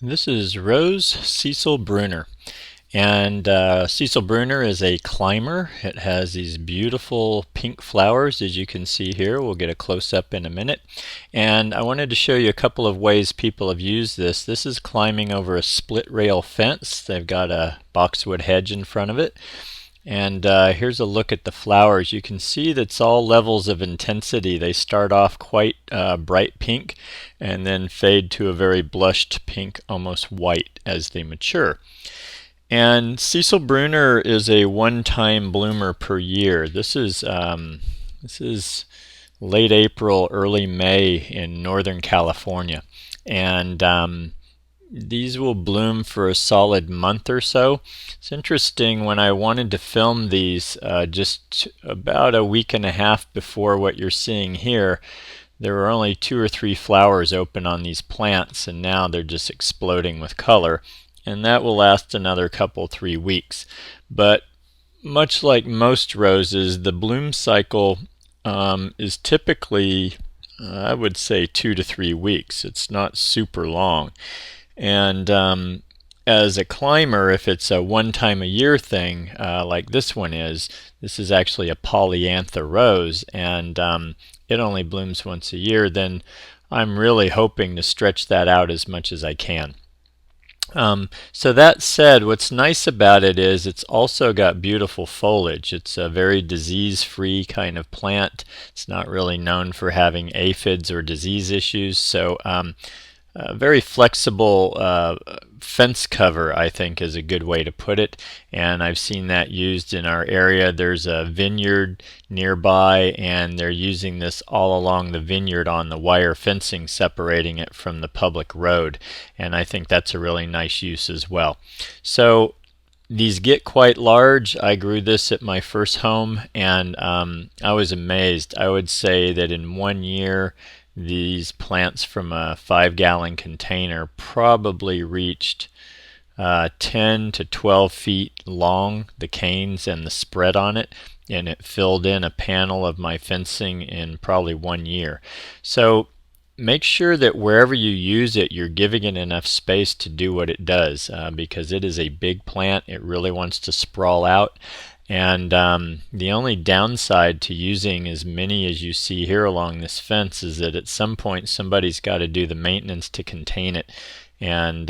This is Rose Cecile Brunner. And Cecile Brunner is a climber. It has these beautiful pink flowers, as you can see here. We'll get a close-up in a minute. And I wanted to show you a couple of ways people have used this. This is climbing over a split rail fence. They've got a boxwood hedge in front of it. And here's a look at the flowers. You can see that's all levels of intensity. They start off quite bright pink and then fade to a very blushed pink, almost white as they mature. And Cecil Brunner is a one-time bloomer per year. This is late April, early May in Northern California, and these will bloom for a solid month or so. It's interesting, when I wanted to film these just about a week and a half before what you're seeing here, there were only 2 or 3 flowers open on these plants, and now they're just exploding with color, and that will last another couple, 3 weeks. But much like most roses, the bloom cycle is typically, I would say, 2 to 3 weeks. It's not super long. And as a climber, if it's a one-time-a-year thing like this one is, this is actually a polyantha rose, and it only blooms once a year, then I'm really hoping to stretch that out as much as I can. So that said, what's nice about it is it's also got beautiful foliage. It's a very disease-free kind of plant. It's not really known for having aphids or disease issues, so very flexible fence cover, I think, is a good way to put it, and I've seen that used in our area. There's a vineyard nearby, and they're using this all along the vineyard on the wire fencing, separating it from the public road, and I think that's a really nice use as well. So these get quite large. I grew this at my first home, and I was amazed. I would say that in 1 year, these plants from a 5-gallon container probably reached 10 to 12 feet long, the canes and the spread on it, and it filled in a panel of my fencing in probably 1 year. So make sure that wherever you use it, you're giving it enough space to do what it does, because it is a big plant. It really wants to sprawl out. And the only downside to using as many as you see here along this fence is that at some point somebody's got to do the maintenance to contain it. And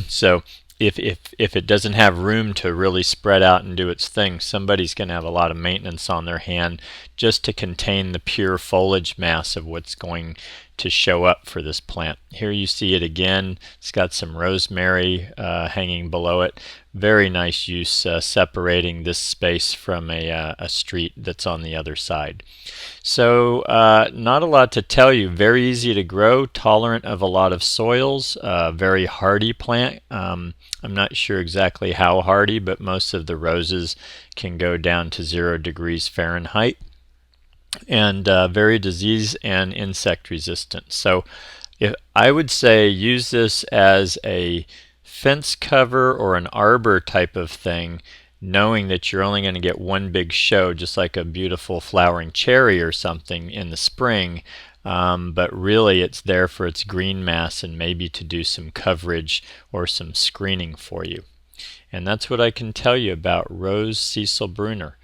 so if it doesn't have room to really spread out and do its thing, somebody's going to have a lot of maintenance on their hand just to contain the pure foliage mass of what's going to show up for this plant. Here you see it again. It's got some rosemary hanging below it. Very nice use, separating this space from a street that's on the other side. So not a lot to tell you. Very easy to grow, tolerant of a lot of soils, very hardy plant. I'm not sure exactly how hardy, but most of the roses can go down to 0 degrees Fahrenheit, and very disease and insect resistant. So I would say use this as a fence cover or an arbor type of thing, knowing that you're only going to get one big show, just like a beautiful flowering cherry or something in the spring. But really it's there for its green mass and maybe to do some coverage or some screening for you. And that's what I can tell you about Rose Cecile Brunner.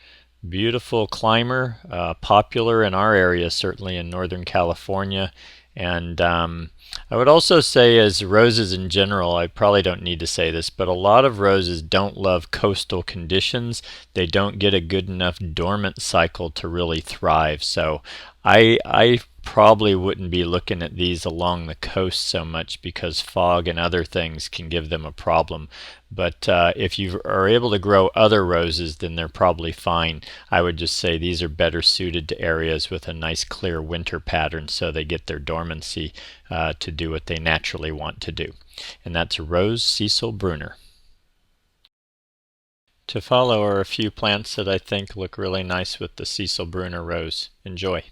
Beautiful climber, popular in our area, certainly in Northern California. And I would also say, as roses in general, I probably don't need to say this, but a lot of roses don't love coastal conditions. They don't get a good enough dormant cycle to really thrive. So I probably wouldn't be looking at these along the coast so much, because fog and other things can give them a problem. But if you are able to grow other roses, then they're probably fine. I would just say these are better suited to areas with a nice clear winter pattern, so they get their dormancy to do what they naturally want to do. And that's Rose Cecile Brunner. To follow are a few plants that I think look really nice with the Cecil Brunner rose. Enjoy.